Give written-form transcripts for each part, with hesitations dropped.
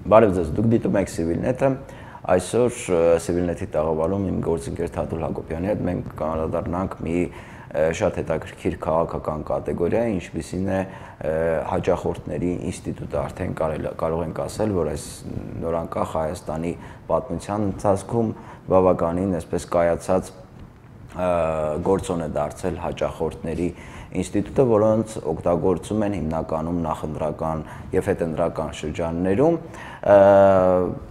Բարև ձեզ, դուք դիտում եք Civilnet-ը, այսօր Civilnet-ի տաղավարում իմ գործընկեր Թաթուլ Հակոբյանի հետ մենք անդրադառնանք մի շատ հետաքրքիր քաղաքական կատեգորիայի, ինչպիսին է հաճախորդների ինստիտուտը, արդեն կարող ենք ասել, որ այս նորանկախ Հայաստանի պատմության ընթացքում բավականին այսպես կայացած գործոն է դարձել հաճախորդների ինստիտուտը, որոնց օգտագործում են հիմնականում նախընտրական եւ հետընտրական շրջաններում։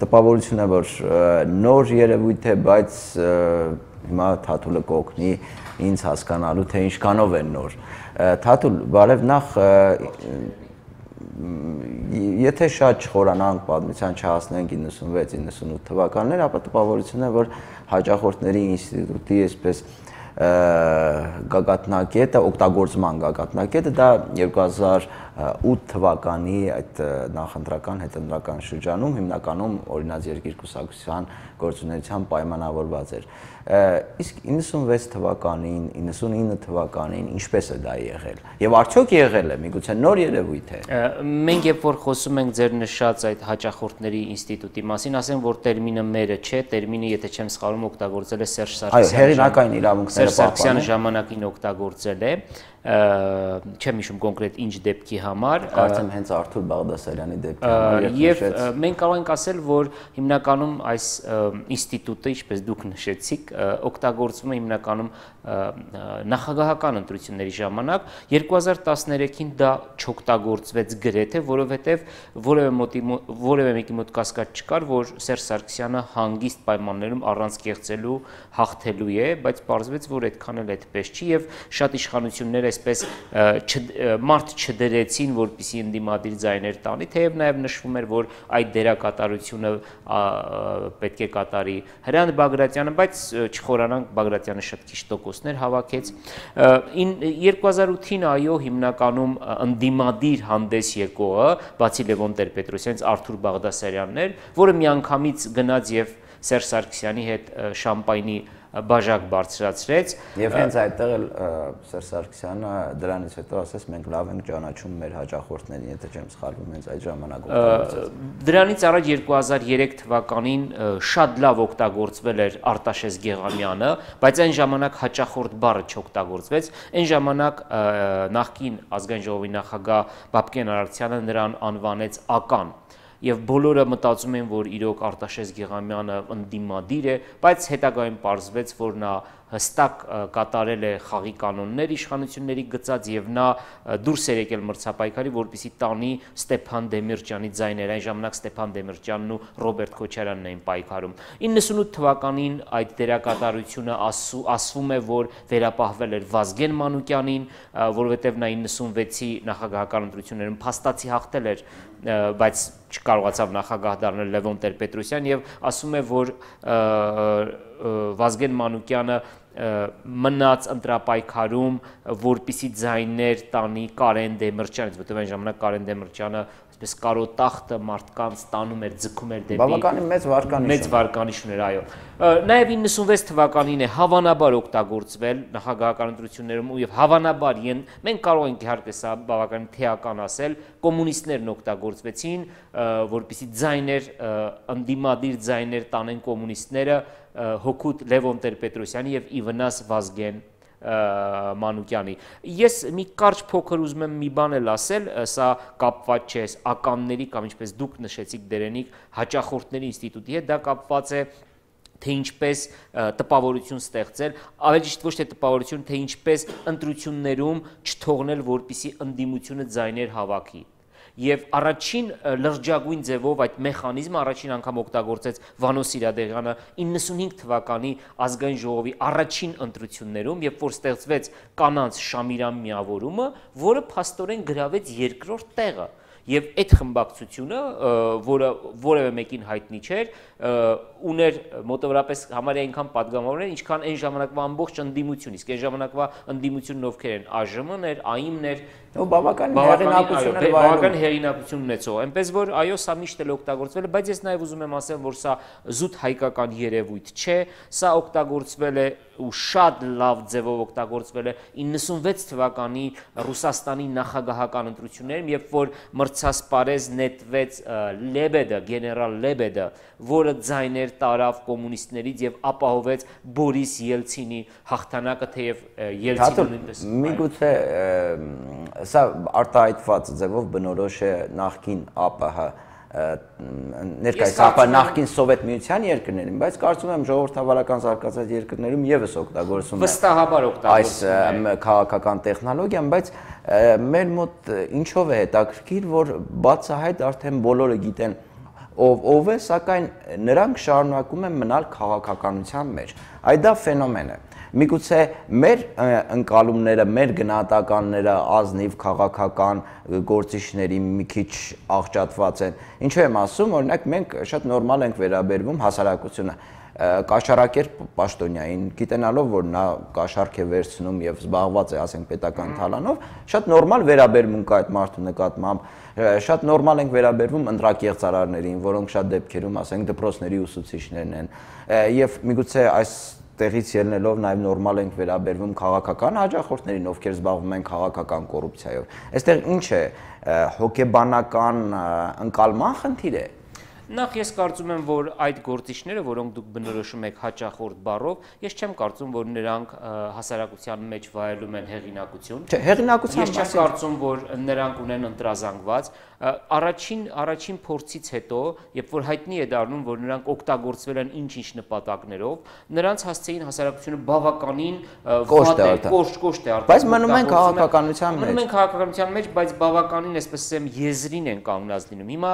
Տպավորություն է, որ նոր երևույթ է, բայց հիմա Թաթուլը կօգնի ինձ հասկանալու, թե ինչքանով է նոր։ Թաթուլ, բարև, նախ եթե շատ չխորանանք պատմության չհասնենք 96-98 թվականներ, ապա տպավորություն է, որ հաճախորդների ինստիտուտի այսպես գագաթնակետը, օգտագործման գագաթնակետը դա 2008 թվականի այդ նախընտրական հետընտրական շրջանում հիմնականում օրինաց երկիր կուսակցության գործունեության պայմանավորված էր։ Իսկ 96 թվականին, 99 թվականին ինչպես է դա եղել։ Եվ արդյոք եղել է, միգուցե նոր երևույթ է։ Մենք երբ որ խոսում ենք ձեր նշած այդ հաճախորդների ինստիտուտի մասին, ասեմ, որ տերմինը մերը չէ, տերմինը, եթե չեմ սխալվում, օգտագործել է Սերժ Սարգսյանը։ Այո, հեղինակային իրավունքները Սարգսյանը ժամանակին օգտագործել է, չեմ հիշում կոնկրետ ինչ դեպքի համար, կարծեմ հենց Արթուր Բաղդասարյանի դեպքի համար եւ մենք կարող ենք ասել, որ հիմնականում այս ինստիտուտը, ինչպես դուք նշեցիք, օգտագործվում է հիմնականում նախագահական ընտրությունների ժամանակ, 2013-ին դա չօգտագործվեց գրեթե, որովհետեւ որևէ մեկի մոտ կասկած չկար, որ Սերժ Սարգսյանը հանգիստ պայմաններում առանց կեղծելու հաղթելու է, բայց պարզվեց, որ այդքան էլ այդպես չի եւ շատ իշխանություններ այսպես մարդ չդրեցին, որպեսզի ընդդիմադիր ձայներ տանի, թեև նաեւ նշվում էր, որ այդ դերակատարությունը պետք է կատարի Հրանտ Բագրատյանը, բայց չխորանանք, Բագրատյանը շատ քիչ տոկոսներ հավաքեց։ 2008-ին այո, հիմնականում ընդդիմադիր հանդես եկողը, բացի Լևոն Տեր-Պետրոսյանից, Արթուր Բաղդասարյանն էր, որը միանգամից գնաց եւ Սերժ Սարգսյանի հետ շամպայնի բաժակ բարձրացրեց եւ հենց այդտեղ էլ Սերժ Սարգսյանը դրանից հետո ասես մենք լավ ենք ճանաչում մեր հաճախորդներին, եթե չեմ սխալվում, հենց այդ ժամանակ օգտագործեց։ Դրանից առաջ 2003 թվականին շատ լավ օգտագործվել էր Արտաշես Գեղամյանը, բայց այն ժամանակ հաճախորդ բառը չօգտագործվեց։ Այն ժամանակ նախկին ազգային ժողովի նախագահ Բաբկեն Արարքցյանը նրան անվանեց ական։ Եվ բոլորը մտածում են, որ իրոք Արտաշես Գեղամյանը ընդդիմադիր է, բայց հետագայում պարզվեց, որ նա հստակ կատարել է խաղի կանոններ իշխանությունների գծած եւ նա դուրս էր եկել մրցապայքարի, որպեսզի տանի Ստեփան Դեմիրճյանի ձայները, այն ժամանակ Ստեփան Դեմիրճյանն ու Ռոբերտ Քոչարյանն էին պայքարում։ 98 թվականին այդ դերակատարությունը ասվում է, որ վերապահվել էր Վազգեն Մանուկյանին, որովհետեւ նա 96-ի նախագահական ընտրություններում փաստացի հաղթել էր, բայց չկարողացավ նախագահ դառնել Լևոն Տեր-Պետրոսյան եւ ասում է, որ Վազգեն Մանուկյանը մնաց ընտրապայքարում, որպիսի ձայներ տանի Կարեն Դեմիրճյանից, որտեղ այն ժամանակ Կարեն Դեմիրճյանը այսպես կարոտախտը մարդկանց տանում էր, ձգում էր դեպի բավականին մեծ վարկանիշ ուներ, այո։ Նաև 96 թվականին է հավանաբար օգտագործվել նախագահական ընտրություններում ու եւ հավանաբար մենք կարող ենք իհարկե սա բավականին թեական ասել, կոմունիստներն օգտագործվեցին, որպեսզի ձայներ ընդդիմադիր ձայներ տանեն կոմունիստները հօգուտ Լևոն Տեր-Պետրոսյանի եւ ի վնաս Վազգեն Մանուկյանի։ Ես մի կարճ փոքր ուզում եմ մի բան էլ ասել, սա կապված չէ ականների կամ ինչպես դուք նշեցիք դերենիկ հաճախորդների ինստիտուտի հետ, դա կապված է թե ինչպես տպավորություն ստեղծել, ավելի ճիշտ ոչ թե տպավորություն, թե ինչպես ընտրություններում չթողնել, որպեսզի ընդդիմությունը ձայներ հավաքի։ Եվ առաջին լրջագույն ձևով այդ մեխանիզմը առաջին անգամ օգտագործեց Վանո Սիրադեղյանը 95 թվականի ազգային ժողովի առաջին ընտրություններում, երբ որ ստեղծվեց կանանց Շամիրան միավորումը, որը փաստորեն գրավեց երկրորդ տեղը։ Եվ այդ խմբակցությունը, որը որևէ մեկին հայտնի չէր, ուներ մոտավորապես համարյա այնքան պատգամավորներ, ինչքան այն ժամանակվա ամբողջ ընդդիմություն, իսկ այն ժամանակվա ընդդիմությունն ովքեր են, ԱԺՄ-ն էր, ԱԻՄ-ն էր Բավական հեղինակություն ունեցող, այնպես որ այո, սա միշտ էլ օգտագործվել է, բայց ես նաև ուզում եմ ասել, որ սա զուտ հայկական երևույթ չէ, սա օգտագործվել է ու շատ լավ ձևով օգտագործվել է 96 թվականի Ռուսաստանի նախագահական ընտրություններում, երբ որ մրցասպարեզ նետվեց Լեբեդը, գեներալ Լեբեդը, որը ձայներ տարավ կոմունիստներից եւ ապահովեց Բորիս Ելցինի հաղթանակը, թեև Ելցինը նույնպես միգուցե սա արտահայտված ձևով բնորոշ է նախկին ԱՊՀ ներկայիս ԱՊՀ նախկին Սովետ միության երկրներին, բայց կարծում եմ ժողովրդավարական զարգացած երկրներում եւս օգտագործում է վստահաբար օգտագործում այս քաղաքական տեխնոլոգիան, բայց մեր մոտ ինչով է հետաքրքիր, որ բացահայտ արդեն բոլորը գիտեն ով է, սակայն նրանք շարունակում են մնալ քաղաքականության մեջ։ Այդ դա ֆենոմեն է։ Միգուցե մեր ընկալումները, մեր գնահատականները ազնիվ քաղաքական գործիչների մի քիչ աղճատված են։ Ինչու եմ ասում, օրինակ մենք շատ նորմալ ենք վերաբերվում հասարակությունը Կաշառակերպ պաշտոնյային, գիտենալով, որ նա կաշառք է վերցնում եւ զբաղված է, ասենք, պետական թալանով, շատ նորմալ վերաբերմունք կա այդ մարդու նկատմամբ, շատ նորմալ ենք վերաբերվում ընտրակեղծարարներին, որոնք շատ դեպքերում, ասենք, դպրոցների ուսուցիչներն են, եւ միգուցե այս տեղից ելնելով նաև նորմալ ենք վերաբերվում քաղաքական հաճախորդներին, ովքեր զբաղվում են քաղաքական կոռուպցիայով։ Այստեղ ինչ է, հոգեբանական ընկալման խնդիր է։ Նախ ես կարծում եմ, որ այդ գործիչները, որոնք դուք բնորոշում եք հաճախորդ բառով, ես չեմ կարծում, որ նրանք հասարակության մեջ վայելում են հեղինակություն։ Չէ, հեղինակության Ես չեմ կարծում, որ նրանք ունեն ընտրազանգված։ Առաջին փորձից հետո, երբ որ հայտնի է դառնում, որ նրանք օգտագործվել են ինչ-ինչ նպատակներով, նրանց հասցեին հասարակությունը բավականին կոշտ է արտադրում։ Բայց մնում են քաղաքականության մեջ։ Մնում են քաղաքականության մեջ, բայց բավականին, այսպես ասեմ, եզրին են կանգնած լինում։ Հիմա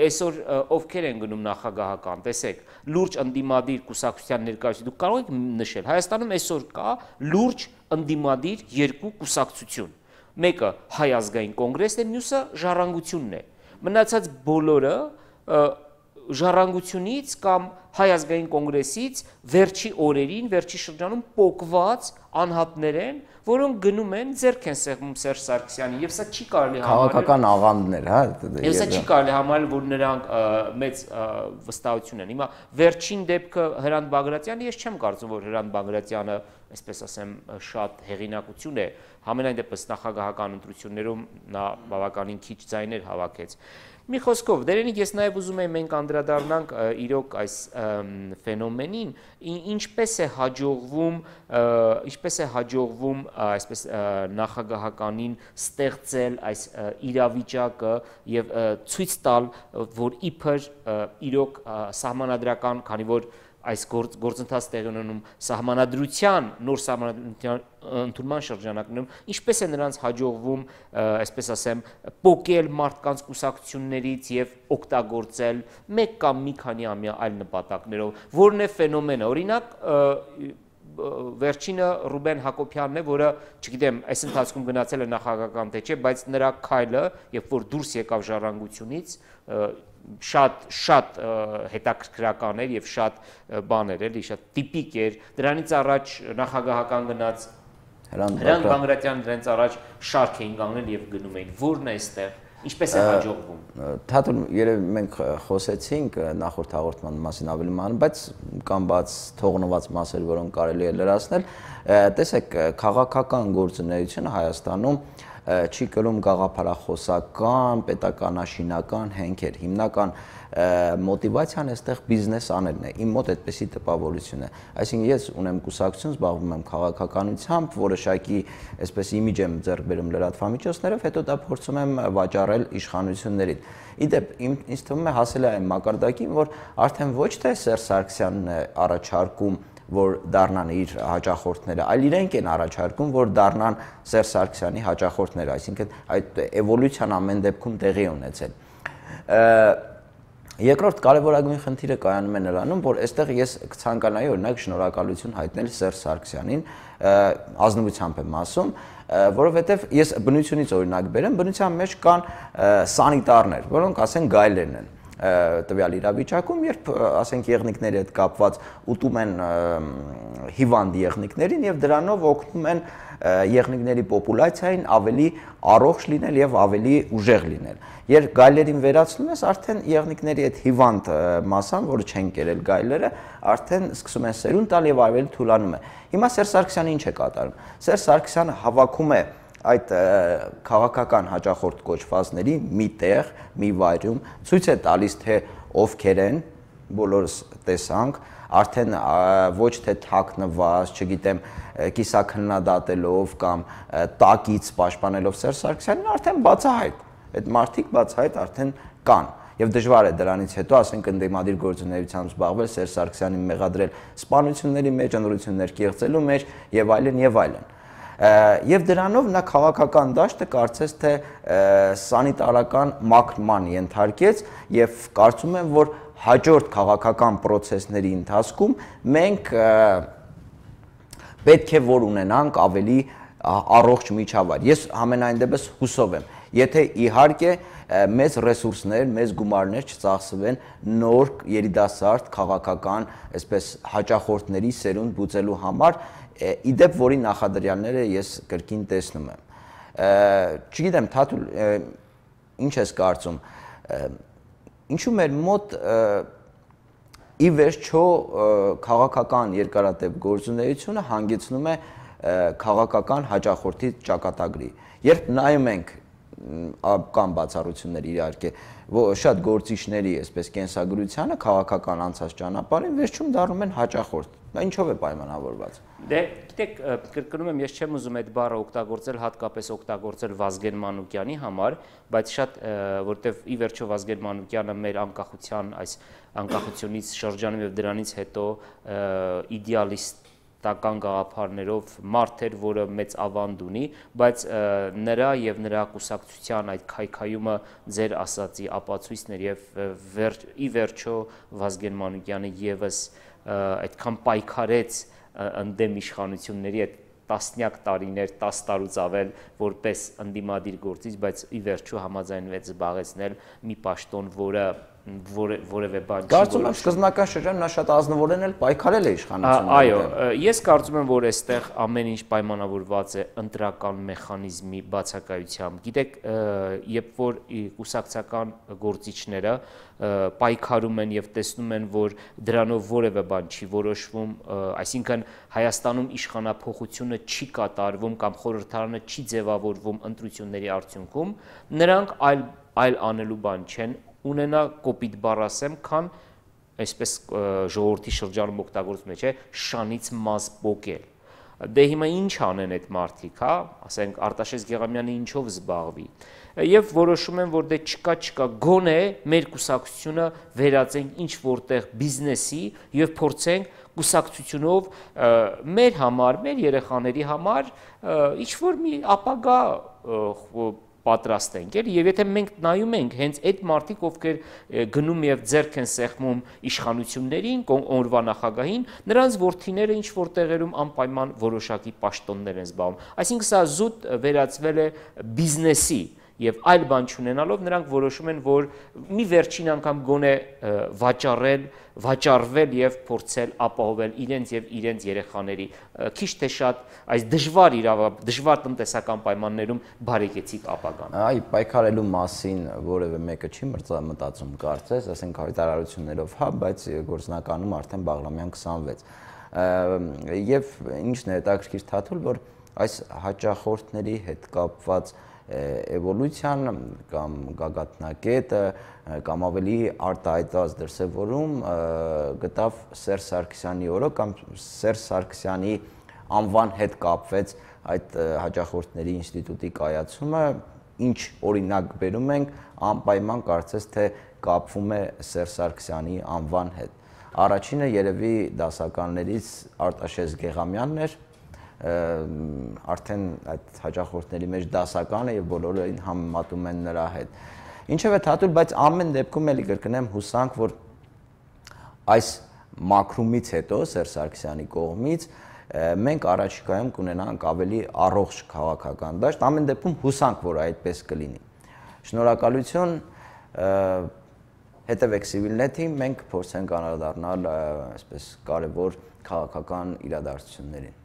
այսօր ովքեր են գնում նախագահական, տեսեք, լուրջ ընդդիմադիր կուսակցության ներկայացուցիչ, դուք կարող եք նշել, Հայաստանում այսօր կա լուրջ ընդդիմադիր երկու կուսակցություն։ Մեկը Հայ ազգային կոնգրեսն է, մյուսը Ժառանգությունն է։ Մնացած բոլորը Ժառանգությունից կամ Հայ ազգային կոնգրեսից վերջի օրերին, վերջի շրջանում պոկված անհատներ են, որոնք գնում են ձեռք են սեղմում Սերժ Սարգսյանին, եւ սա չի կարելի համարել քաղաքական աղանդներ, հա, եւ սա չի կարելի համարել, որ նրանք մեծ վստահություն են։ Հիմա վերջին դեպքը Հրանտ Բագրատյանը, ես չեմ կարծում, որ Հրանտ Բագրատյանը, այսպես ասեմ, շատ հեղինակություն է, համենայն դեպս նախագահական ընտրություններում նա բավականին քիչ ձայներ հավաքեց։ Մի խոսքով, դերենիկ ես նաև ուզում եմ մենք անդրադառնանք իրոք այս ֆենոմենին, ինչպես է հաջողվում այսպես նախագահականին ստեղծել այս իրավիճակը եւ ցույց տալ, որ իբր իրոք սահմանադրական, քանի որ այս գործընթաց տեղի ունենում սահմանադրության, նոր սահմանադրության ընդունման շրջանակներում, ինչպես է նրանց հաջողվում, այսպես ասեմ, պոկել մարդկանց կուսակցություններից եւ օգտագործել մեկ կամ մի քանի ամյա այլ նպատակներով, որն է ֆենոմենը։ Օրինակ, վերջինը Ռուբեն Հակոբյանն է, որը, չգիտեմ, այս ընթացքում գնացել է նախագահական թե չէ, բայց նրա քայլը, երբ որ դուրս եկավ Ժառանգությունից, շատ հետաքրքրական էր եւ շատ բաներ էլի, շատ տիպիկ էր։ Դրանից առաջ նախագահական գնաց Հրանտ Բագրատյանը, դրանից առաջ շարք էին կանգնել եւ գնում էին։ Որն է այստեղ, ինչպես է հաջողվում։ Թաթուն, երևի մենք խոսեցինք նախորդ հաղորդման մասին ավելի ման, բայց կամ բաց թողնված մասեր, որոնք կարելի է լրացնել, տեսեք, քաղաքական գործունեությունը Հայաստանում չի կրում գաղափարախոսական, պետականաշինական հենքեր, հիմնական մոտիվացիան այստեղ բիզնես անելն է, իմ մոտ այդպեսի տպավորություն է, այսինքն ես ունեմ կուսակցություն, զբաղվում եմ քաղաքականությամբ, որոշակի այսպես իմիջ եմ ձեռք բերում լրատվամիջոցներով, հետո դա փորձում եմ վաճառել իշխանություններին։ Իդեպ ինձ թվում է հասել է այն մակարդակին, որ արդեն ոչ թե Սերժ Սարգսյանն է առաջարկում, որ դառնան իր հաճախորդները, այլ իրենք են առաջարկում, որ դառնան Սերժ Սարգսյանի հաճախորդները, այսինքն այդ էվոլյուցիան ամեն դեպքում տեղի ունեցել։ Երկրորդ կարևորագույն խնդիրը կայանում է նրանում, որ այստեղ ես կցանկանայի օրինակ շնորհակալություն հայտնել Սերժ Սարգսյանին, ազնվությամբ եմ ասում, որովհետև ես բնությունից օրինակ բերեմ, բնության մեջ կան սանիտարներ, որոնք ասեն գայլերն են տվյալ իրավիճակում, երբ ասենք եղնիկների հետ կապված ուտում են հիվանդ եղնիկներին եւ դրանով օգնում են եղնիկների պոպուլացիային ավելի առողջ լինել եւ ավելի ուժեղ լինել։ Երբ գայլերին վերացնում ես, արդեն եղնիկների այդ հիվանդ մասան, որը չեն կերել գայլերը, արդեն սկսում են սերունդ տալ եւ ավելի թուլանում է։ Հիմա Սերժ Սարգսյանը ինչ է կատարում։ Սերժ Սարգսյանը հավաքում է այդ քաղաքական հաճախորդ կոչվածների մի տեղ, մի վայրում, ցույց է տալիս, թե ովքեր են, բոլորս տեսանք, արդեն ոչ թե թաքնված, չգիտեմ, կիսաքննադատելով կամ տակից պաշտպանելով Սերժ Սարգսյանին, արդեն բացահայտ, այդ մարդիկ բացահայտ արդեն կան։ Եվ դժվար է դրանից հետո, ասենք, ընդդիմադիր գործունեությամբ զբաղվել, Սերժ Սարգսյանին մեղադրել սպանությունների մեջ, ընտրություններ կեղծելու մեջ եւ այլն եւ այլն։ Եվ դրանով նա քաղաքական դաշտը կարծես թե սանիտարական մաքրման ենթարկեց եւ կարծում եմ, որ հաջորդ քաղաքական process-ների ընթացքում մենք պետք է որ ունենանք ավելի առողջ միջավայր։ Ես համենայն դեպս հուսով եմ, եթե իհարկե մեծ ռեսուրսներ, մեծ գումարներ չծախսվեն նոր երիտասարդ քաղաքական, այսպես հաճախորդների սերունդ բուծելու համար, իդեպ որի նախադրյալները ես կրկին տեսնում եմ։ Չգիտեմ, Թաթուլ, ինչ ես կարծում, ինչու մեր մոտ ի վերջո քաղաքական երկարատև գործունեությունը հանգեցնում է քաղաքական հաճախորդի ճակատագրի։ Երբ նայում ենք կան բացառություններ իհարկե, շատ գործիչների, այսպես կենսագրությանը քաղաքական անցած ճանապարհին վերջում դառնում են հաճախորդ։ Դա ինչով է պայմանավորված։ Դե, գիտեք, կրկնում եմ, ես չեմ ուզում այդ բառը օգտագործել, հատկապես օգտագործել Վազգեն Մանուկյանի համար, բայց շատ, որտեվ ի վերջո Վազգեն Մանուկյանը մեր անկախության, այս անկախությունից շրջանում եւ դրանից հետո իդեալիստական գաղափարներով մարդ էր, որը մեծ ավանդ ունի, բայց նրա եւ նրա կուսակցության այդ քայքայումը ձեր ասացի ապացույցներ եւ ի վերջո Վազգեն Մանուկյանը եւս այդքան պայքարեց ընդդեմ իշխանությունների այդ տասնյակ տարիներ, 10 տարուց ավել որպես ընդդիմադիր գործիչ, բայց ի վերջո համաձայնվեց զբաղեցնել մի պաշտոն, որևէ բան չի։ Կարծում եմ սկզբնական շրջանում նա շատ ազնվորեն էլ պայքարել է իշխանությունների։ Այո, ես կարծում եմ, որ այստեղ ամեն ինչ պայմանավորված է ընտրական մեխանիզմի բացակայությամբ։ Գիտեք, երբ որ կուսակցական գործիչները պայքարում են եւ տեսնում են, որ դրանով որևէ բան չի որոշվում, այսինքն Հայաստանում իշխանափոխությունը չի կատարվում կամ խորհրդարանը չի ձևավորվում ընտրությունների արդյունքում, նրանք այլ անելու բան չեն ունենա, կոպիտ բառ ասեմ, քան այսպես ժողովրդի շրջանում օգտագործում է, չէ, շանից մազ պոկել։ Դե հիմա ինչ անեն այդ մարդիկ, հա, ասենք Արտաշես Գեղամյանը ինչով զբաղվի։ Եվ որոշում են, որ դե չկա, գոնե մեր կուսակցությունը վերածենք ինչ որտեղ բիզնեսի եւ փորձենք կուսակցությունով մեր համար, մեր երեխաների համար ինչ որ մի ապագա պատրաստ ենք, էլի, եւ եթե մենք նայում ենք հենց այդ մարդիկ, ովքեր գնում եւ ձեռք են սեղմում իշխանություններին, օրվա նախագահին, նրանց որդիները ինչ որ տեղերում անպայման որոշակի պաշտոններ են զբաղվում։ Այսինքն սա զուտ վերածվել է բիզնեսի եւ այլ բան չունենալով նրանք որոշում են, որ մի վերջին անգամ գոնե վաճառվել եւ փորձել ապահովել իրենց եւ իրենց երեխաների քիչ թե շատ այս դժվար տնտեսական պայմաններում բարեկեցիկ ապագան։ Այ պայքարելու մասին որևէ մեկը չի մտածում, կարծես, ասենք հայտարարություններով, հա, բայց գործնականում արդեն Բաղրամյան 26։ Եվ ինչն է հետաքրքիր, Թաթուլ, որ այս հաճախորդների հետ կապված էվոլյուցիան կամ գագաթնակետը կամ ավելի արտահայտված դրսևորում գտավ Սերժ Սարգսյանի օրը կամ Սերժ Սարգսյանի անվան հետ կապվեց այդ հաճախորդների ինստիտուտի կայացումը, ինչ օրինակ բերում ենք, անպայման կարծես թե կապվում է Սերժ Սարգսյանի անվան հետ։ Առաջինը երևի դասականներից Արտաշես Գեղամյանն էր, արդեն այդ հաճախորդների մեջ դասական է եւ բոլորը համեմատում են նրա հետ։ Ինչևէ, Թաթուլ, բայց ամեն դեպքում էլի կրկնեմ, հուսանք, որ այս մաքրումից հետո Սերժ Սարգսյանի կողմից մենք առաջիկայում կունենանք ավելի առողջ քաղաքական դաշտ, ամեն դեպքում հուսանք, որ այդպես կլինի։ Շնորհակալություն, հետևեք Civilnet-ին, մենք փորձենք անդրադառնալ այսպես կարևոր քաղաքական իրադարձություններին։